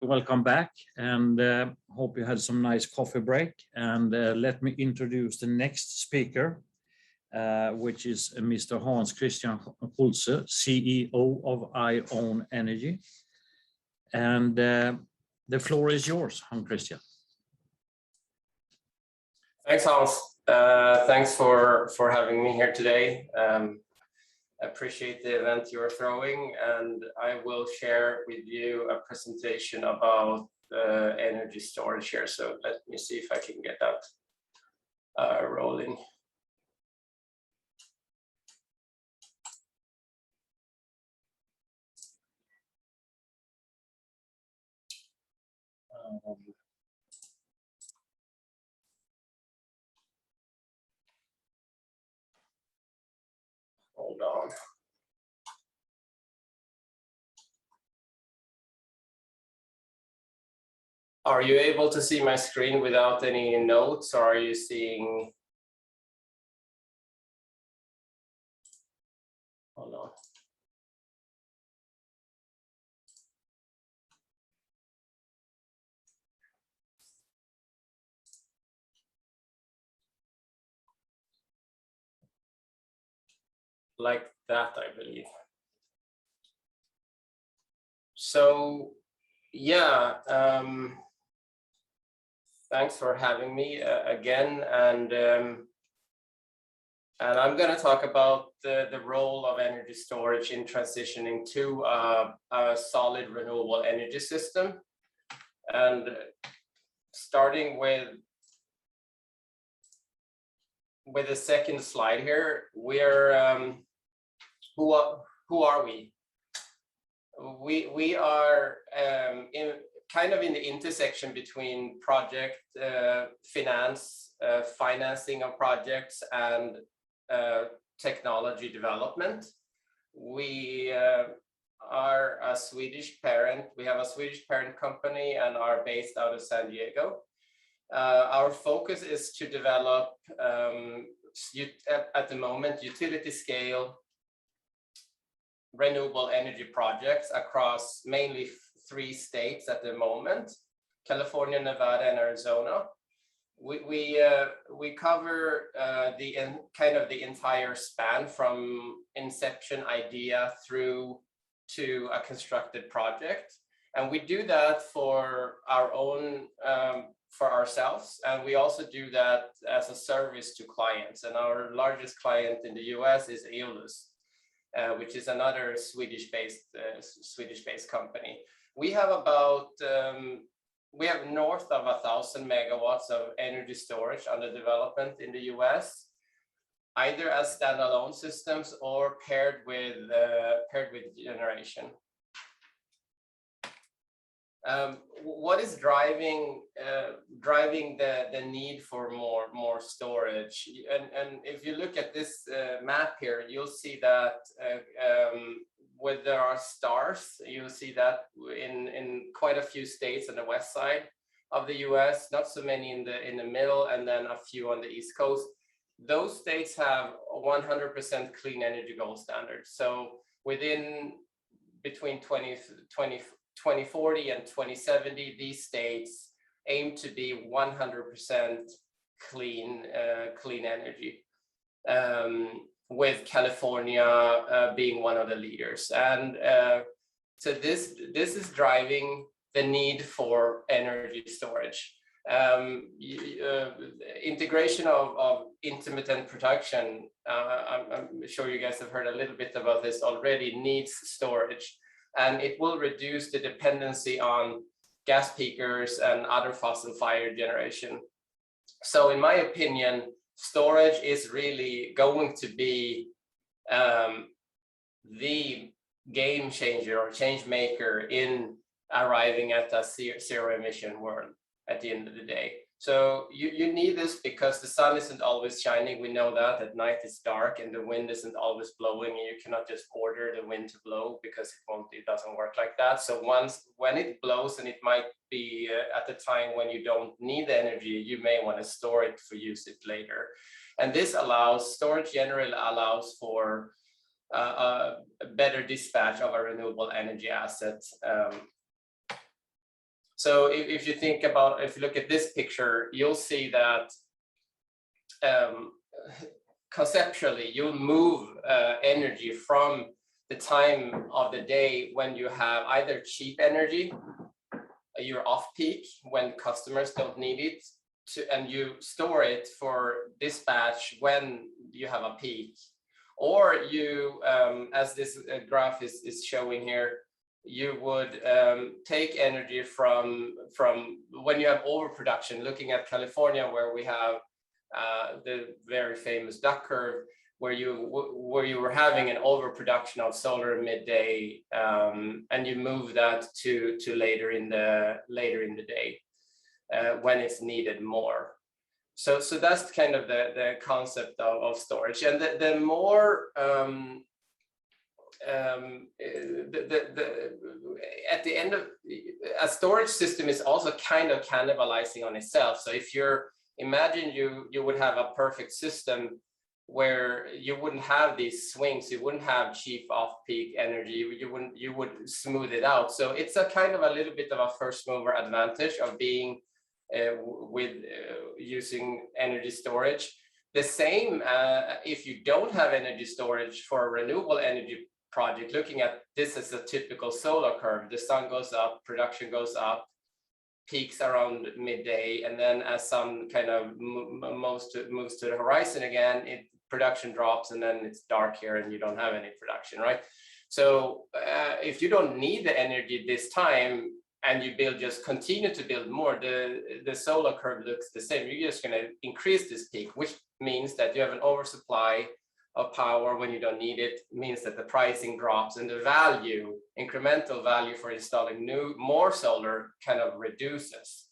Welcome back, and hope you had some nice coffee break. And let me introduce the next speaker, which is Mr. Hans Christian Schulze, CEO of IOWN Energy. And the floor is yours, Hans Christian. Thanks, Hans. Thanks for having me here today. I appreciate the event you're throwing, and I will share with you a presentation about energy storage here. So let me see if I can get that rolling. Hold on. Are you able to see my screen without any notes, or are you seeing? Hold on. Like that, I believe. So, yeah, thanks for having me again, and I'm going to talk about the role of energy storage in transitioning to a solid renewable energy system. And starting with the second slide here, we're who are we? We are in the intersection between project financing of projects and technology development. We are a Swedish parent. We have a Swedish parent company and are based out of San Diego. Our focus is to develop, at the moment, utility scale renewable energy projects across mainly 3 states at the moment: California, Nevada, and Arizona. We cover the entire span from inception idea through to a constructed project, and we do that for our own for ourselves, and we also do that as a service to clients. And our largest client in the US is IOWN, which is another Swedish-based company. We have about we have north of 1,000 megawatts of energy storage under development in the US, either as standalone systems or paired with generation. What is driving the need for more storage? And if you look at this map here, you'll see that where there are stars, you'll see that in quite a few states on the west side of the US, not so many in the middle, and then a few on the East Coast. Those states have 100% clean energy gold standard. So between 2040 and 2070, these states aim to be 100% clean energy, with California being one of the leaders. And so this is driving the need for energy storage. Integration of intermittent production, I'm sure you guys have heard a little bit about this already, needs storage. And it will reduce the dependency on gas peakers and other fossil fire generation. So in my opinion, storage is really going to be the game changer or change maker in arriving at a zero emission world at the end of the day. So you need this because the sun isn't always shining. We know that at night it's dark and the wind isn't always blowing, and you cannot just order the wind to blow because it doesn't work like that. So when it blows, and it might be at the time when you don't need the energy, you may want to store it for use it later. And this storage generally allows for a better dispatch of a renewable energy asset So if you think about, if you look at this picture, you'll see that conceptually, you'll move energy from the time of the day when you have either cheap energy, you're off peak when customers don't need it, and you store it for dispatch when you have a peak. Or you, as this graph is showing here, you would take energy from when you have overproduction, looking at California, where we have the very famous duck curve, where you were having an overproduction of solar midday, and you move that to later in the day when it's needed more. So that's kind of the concept of storage. And the more at the end of a storage system is also kind of cannibalizing on itself. So if you're, imagine you would have a perfect system where you wouldn't have these swings, you wouldn't have cheap off-peak energy, you would smooth it out. So it's a kind of a little bit of a first mover advantage of being using energy storage. The same if you don't have energy storage for a renewable energy project, looking at this as a typical solar curve, the sun goes up, production goes up, peaks around midday, and then as sun kind of moves to the horizon again, production drops, and then it's dark here and you don't have any production, right? So if you don't need the energy this time and you just continue to build more, the solar curve looks the same. You're just going to increase this peak, which means that you have an oversupply of power when you don't need it. Means that the pricing drops and the value, incremental value for installing more solar kind of reduces.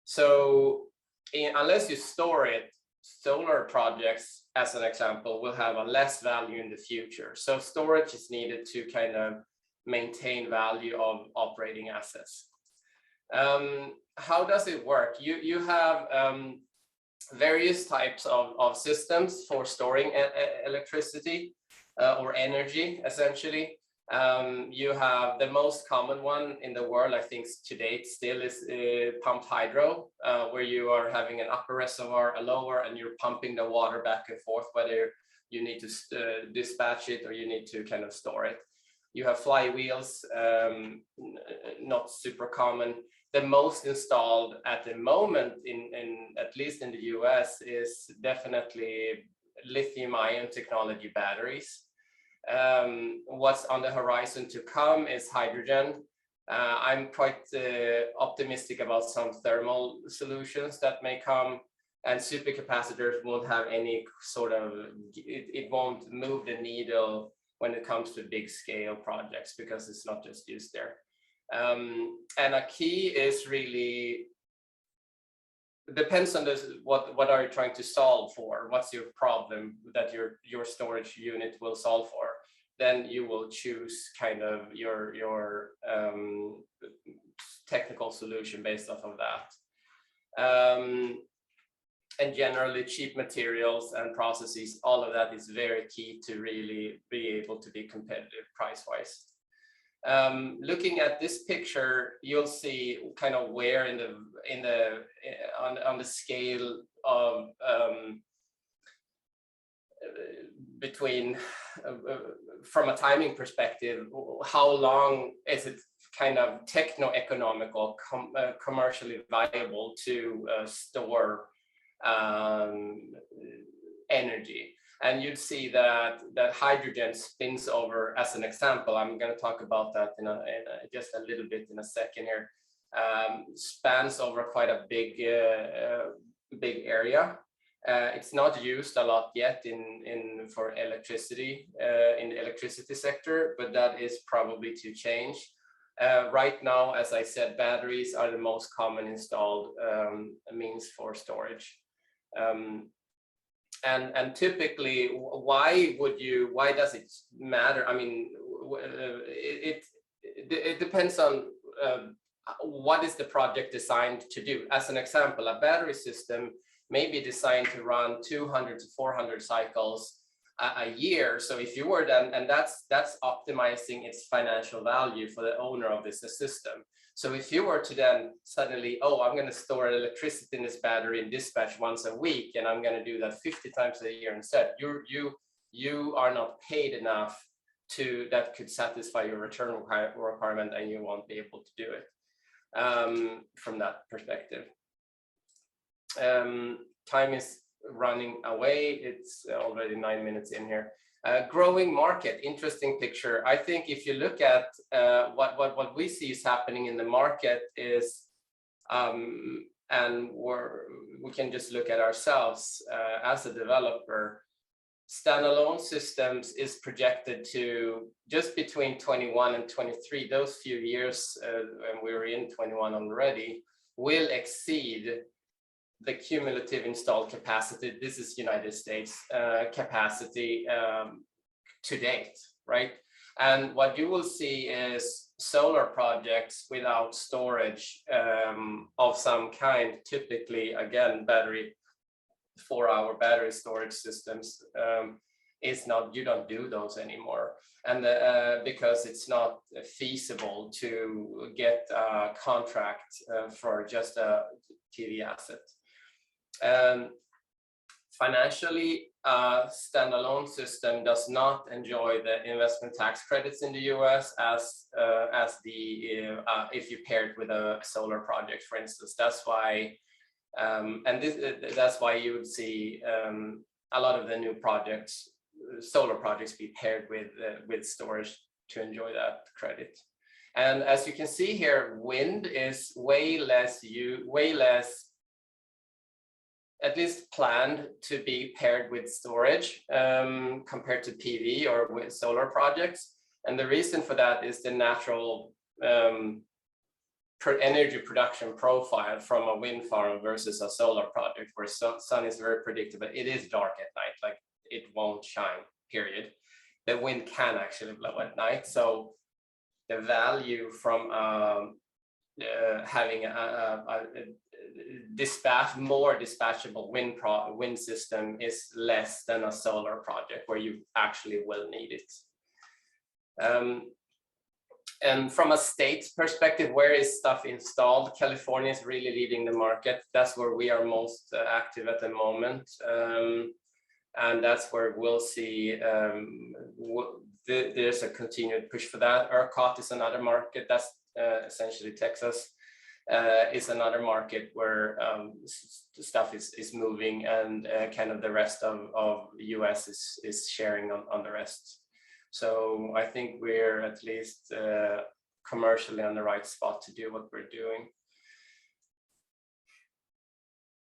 So unless you store it, solar projects, as an example, will have a less value in the future. So storage is needed to kind of maintain value of operating assets. How does it work? You have various types of systems for storing electricity or energy, essentially. You have the most common one in the world, I think to date still, is pumped hydro, where you are having an upper reservoir, a lower, and you're pumping the water back and forth, whether you need to dispatch it or you need to kind of store it. You have flywheels, not super common. The most installed at the moment, at least in the US, is definitely lithium-ion technology batteries. What's on the horizon to come is hydrogen. I'm quite optimistic about some thermal solutions that may come, and supercapacitors won't have any sort of, it won't move the needle when it comes to big scale projects, because it's not just used there. And a key is really, depends on this, what are you trying to solve for? What's your problem that your storage unit will solve for? Then you will choose kind of your technical solution based off of that. And generally cheap materials and processes, all of that is very key to really be able to be competitive price-wise. Looking at this picture, you'll see kind of where on the scale of between from a timing perspective, how long is it kind of techno-economical, commercially viable to store energy. And you'd see that hydrogen spins over, as an example. I'm going to talk about that in just a little bit in a second here. Spans over quite a big area. It's not used a lot yet for electricity in the electricity sector, but that is probably to change. Right now, as I said, batteries are the most common installed means for storage. And typically, why does it matter? I mean, it depends on what is the project designed to do. As an example, a battery system may be designed to run 200 to 400 cycles a year. So if you were then, and that's optimizing its financial value for the owner of this system. So if you were to then suddenly, oh, I'm going to store electricity in this battery and dispatch once a week, and I'm going to do that 50 times a year instead, you are not paid enough to that could satisfy your return requirement, and you won't be able to do it from that perspective. Time is running away. It's already 9 minutes in here. Growing market, interesting picture. I think if you look at what we see is happening in the market is, and we can just look at ourselves as a developer, standalone systems is projected to just between 21 and 23, those few years, and we're in 21 already, will exceed the cumulative installed capacity. This is United States capacity to date, right? And what you will see is solar projects without storage of some kind, typically, again, 4-hour battery storage systems, is not, you don't do those anymore. And because it's not feasible to get a contract for just a TV asset. Financially, a standalone system does not enjoy the investment tax credits in the US as if you pair it with a solar project, for instance. That's why, that's why you would see a lot of the new projects, solar projects, be paired with storage to enjoy that credit. And as you can see here, wind is way less at least planned to be paired with storage compared to PV or with solar projects. And the reason for that is the natural energy production profile from a wind farm versus a solar project, where sun is very predictable. It is dark at night, like it won't shine, period. The wind can actually blow at night. So the value from having a more dispatchable wind system is less than a solar project where you actually will need it. And from a state perspective, where is stuff installed? California is really leading the market. That's where we are most active at the moment. And that's where we'll see there's a continued push for that. ERCOT is another market. That's essentially Texas. Is another market where stuff is moving, and kind of the rest of the US is sharing on the rest. So I think we're at least commercially on the right spot to do what we're doing.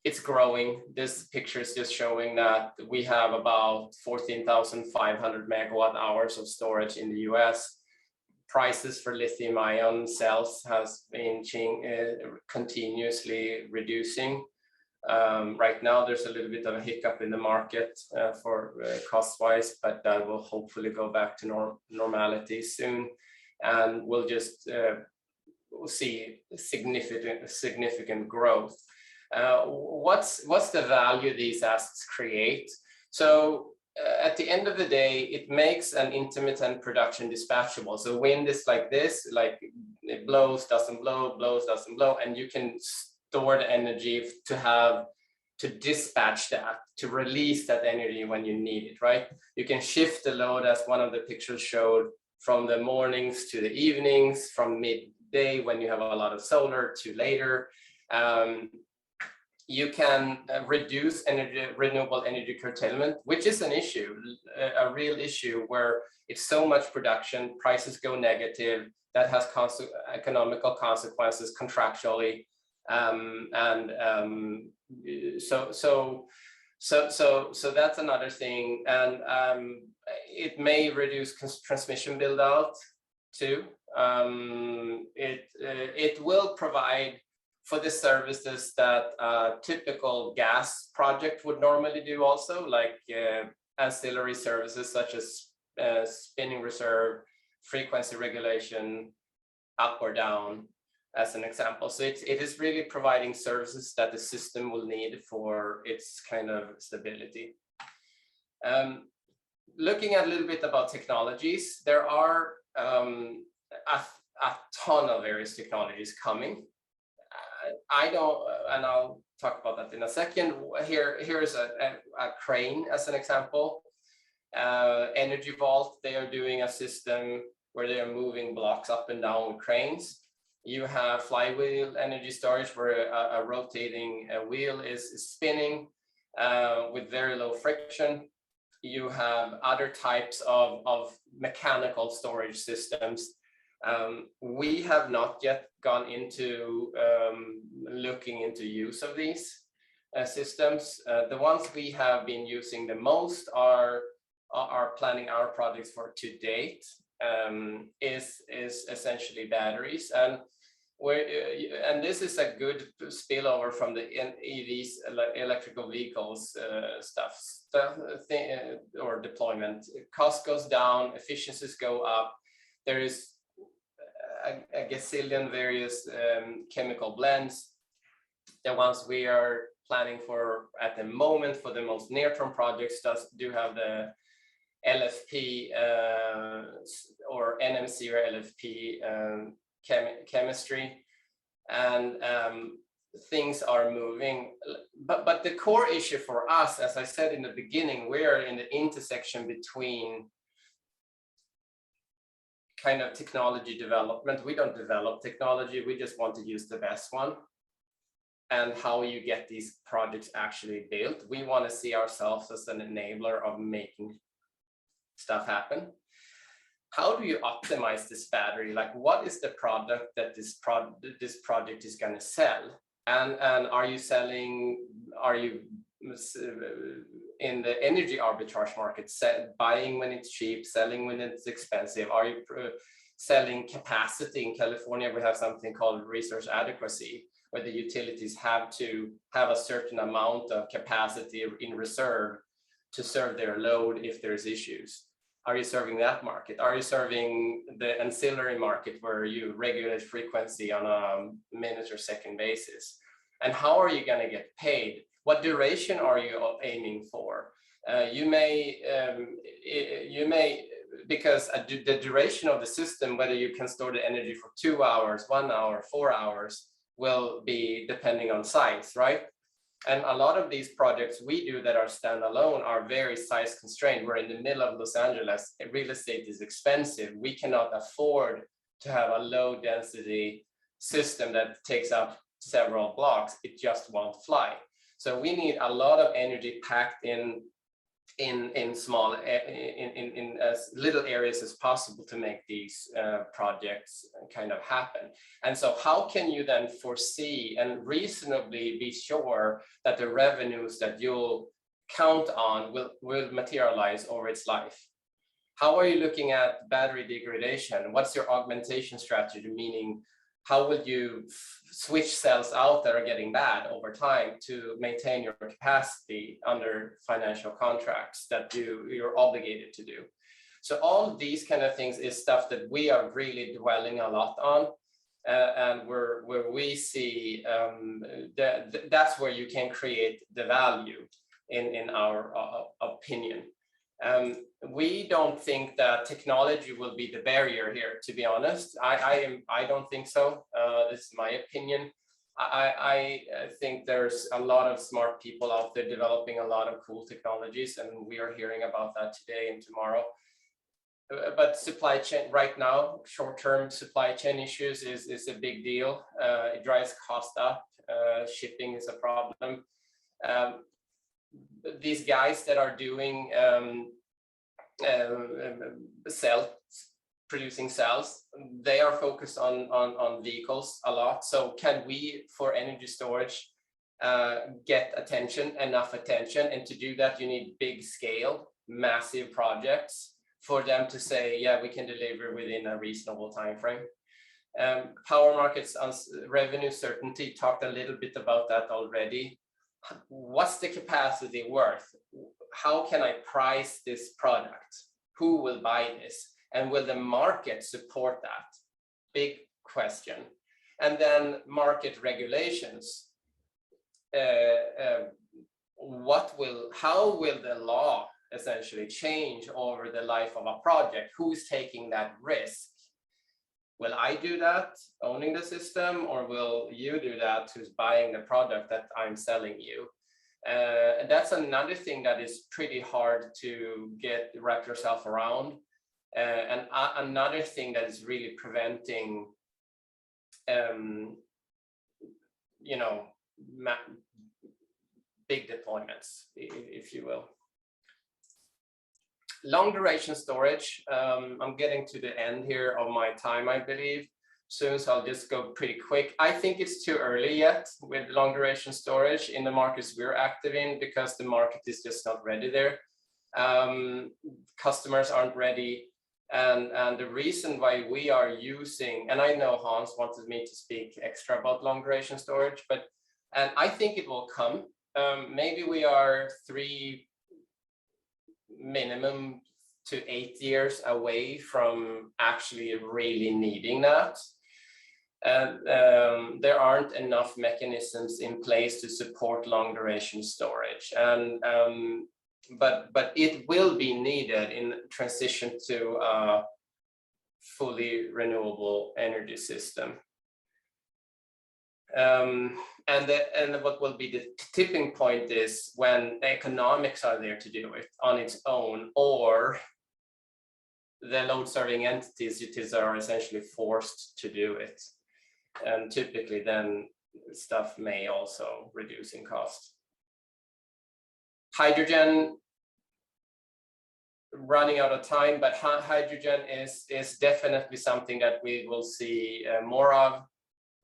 It's growing. This picture is just showing that we have about 14,500 megawatt hours of storage in the US. Prices for lithium-ion cells has been continuously reducing. Right now, there's a little bit of a hiccup in the market for cost-wise, but that will hopefully go back to normality soon, and we'll just see significant growth. What's the value these assets create? So at the end of the day, it makes an intermittent production dispatchable. So wind is like this, like it blows, doesn't blow, blows, doesn't blow, and you can store the energy to dispatch that, to release that energy when you need it, right? You can shift the load, as one of the pictures showed, from the mornings to the evenings, from midday when you have a lot of solar to later. You can reduce renewable energy curtailment, which is an issue, a real issue, where it's so much production, prices go negative, that has economical consequences contractually. So that's another thing. And it may reduce transmission build out too. It will provide for the services that a typical gas project would normally do also, like ancillary services such as spinning reserve, frequency regulation, up or down, as an example. So it is really providing services that the system will need for its kind of stability. looking at a little bit about technologies, there are a ton of various technologies coming. I don't, and I'll talk about that in a second. Here's a crane as an example. Energy Vault, they are doing a system where they are moving blocks up and down with cranes. You have flywheel energy storage where a rotating wheel is spinning with very low friction. You have other types of mechanical storage systems. We have not yet gone into looking into use of these systems. The ones we have been using the most are planning our projects for to date is essentially batteries, and this is a good spillover from the EVs, electrical vehicles or deployment. Cost goes down, efficiencies go up. There is a gazillion various chemical blends. The ones we are planning for at the moment for the most near-term projects do have the LFP or NMC or LFP chemistry, and things are moving. But the core issue for us, as I said in the beginning, we are in the intersection between kind of technology development. We don't develop technology, we just want to use the best one. And how you get these projects actually built. We want to see ourselves as an enabler of making stuff happen. How do you optimize this battery? Like, what is the product that this project is going to sell? And are you in the energy arbitrage market, buying when it's cheap, selling when it's expensive? Are you selling capacity? In California, we have something called resource adequacy, where the utilities have to have a certain amount of capacity in reserve to serve their load if there's issues. Are you serving that market? Are you serving the ancillary market where you regulate frequency on a minute or second basis? And how are you going to get paid? What duration are you aiming for? You may, because the duration of the system, whether you can store the energy for 2 hours, 1 hour, 4 hours, will be depending on size, right? And a lot of these projects we do that are standalone are very size constrained. We're in the middle of Los Angeles. Real estate is expensive. We cannot afford to have a low density system that takes up several blocks. It just won't fly. So we need a lot of energy packed in small, in as little areas as possible to make these projects kind of happen. And so how can you then foresee and reasonably be sure that the revenues that you'll count on will materialize over its life? How are you looking at battery degradation? What's your augmentation strategy? Meaning, how will you switch cells out that are getting bad over time to maintain your capacity under financial contracts that you're obligated to do? So all of these kind of things is stuff that we are really dwelling a lot on, and where we see that's where you can create the value in our opinion. We don't think that technology will be the barrier here, to be honest. I don't think so. This is my opinion. I think there's a lot of smart people out there developing a lot of cool technologies, and we are hearing about that today and tomorrow. But supply chain right now, short-term supply chain issues is a big deal. It drives cost up. Shipping is a problem. These guys that are doing producing cells, they are focused on vehicles a lot. So can we, for energy storage, get enough attention? And to do that, you need big scale, massive projects for them to say, yeah, we can deliver within a reasonable time frame. Power markets, revenue certainty, talked a little bit about that already. What's the capacity worth? How can I price this product? Who will buy this? And will the market support that? Big question. And then market regulations. How will the law essentially change over the life of a project, who's taking that risk? Will I do that, owning the system, or will you do that, who's buying the product that I'm selling you? That's another thing that is pretty hard to wrap yourself around. And another thing that is really preventing, you know, big deployments, if you will. Long duration storage. I'm getting to the end here of my time, I believe, soon, so I'll just go pretty quick. I think it's too early yet with long duration storage in the markets we're active in, because the market is just not ready there. Customers aren't ready. And the reason why we are using, and I know Hans wanted me to speak extra about long duration storage, and I think it will come. Maybe we are 3 minimum to 8 years away from actually really needing that. And there aren't enough mechanisms in place to support long duration storage. And but it will be needed in transition to a fully renewable energy system. And what will be the tipping point is when the economics are there to do it on its own, or the load serving entities are essentially forced to do it. And typically then stuff may also reduce in cost. Hydrogen, running out of time, but hydrogen is definitely something that we will see more of.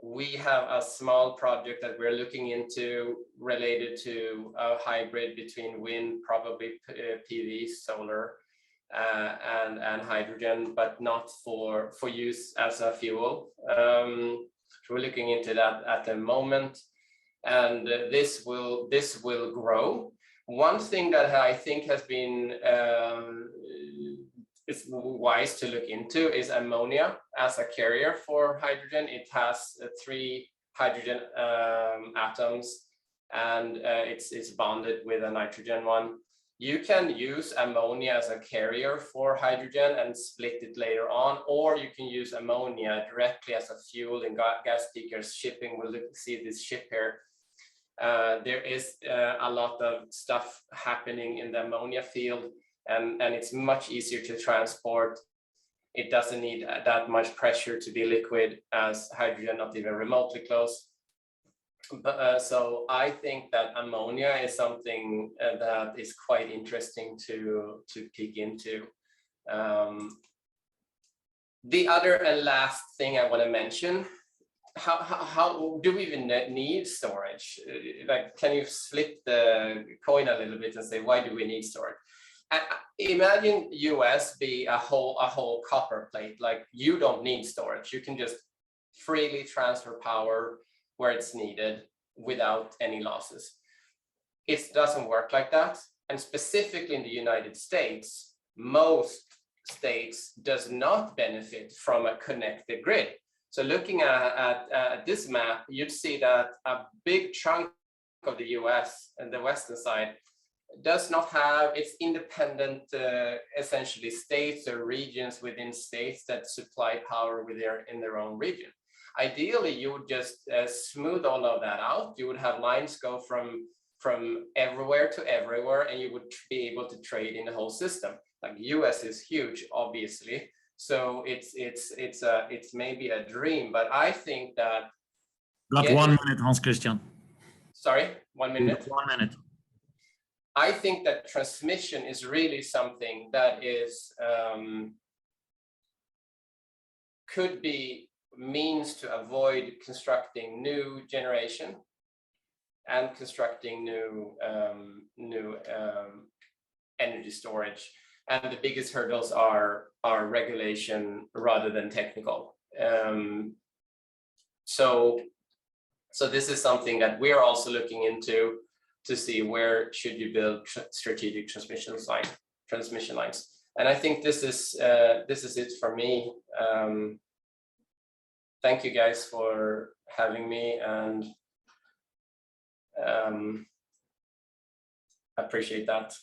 We have a small project that we're looking into related to a hybrid between wind, probably PV, solar, and hydrogen, but not for use as a fuel. So we're looking into that at the moment, and this will grow. One thing that I think has been is wise to look into is ammonia as a carrier for hydrogen. It has 3 hydrogen atoms, and it's bonded with a nitrogen one. You can use ammonia as a carrier for hydrogen and split it later on, or you can use ammonia directly as a fuel in gas peakers shipping. We'll see this ship here. There is a lot of stuff happening in the ammonia field, and it's much easier to transport. It doesn't need that much pressure to be liquid as hydrogen, not even remotely close. But, so I think that ammonia is something that is quite interesting to peek into. The other and last thing I want to mention, how do we even need storage? Like, can you flip the coin a little bit and say, why do we need storage? Imagine US be a whole copper plate. Like, you don't need storage. You can just freely transfer power where it's needed without any losses. It doesn't work like that. And specifically in the United States, most states does not benefit from a connected grid. So looking at this map, you'd see that a big chunk of the US and the western side does not have its independent, essentially states or regions within states that supply power in their own region. Ideally, you would just smooth all of that out. You would have lines go from everywhere to everywhere, and you would be able to trade in the whole system. Like, US is huge, obviously. So it's maybe a dream, but I think that. Got 1 minute, Hans Christian. Sorry, 1 minute. 1 minute. I think that transmission is really something that is could be means to avoid constructing new generation and constructing new energy storage. And the biggest hurdles are regulation rather than technical. So this is something that we're also looking into to see where should you build strategic transmission lines. And I think this is it for me. Thank you guys for having me, and I appreciate that.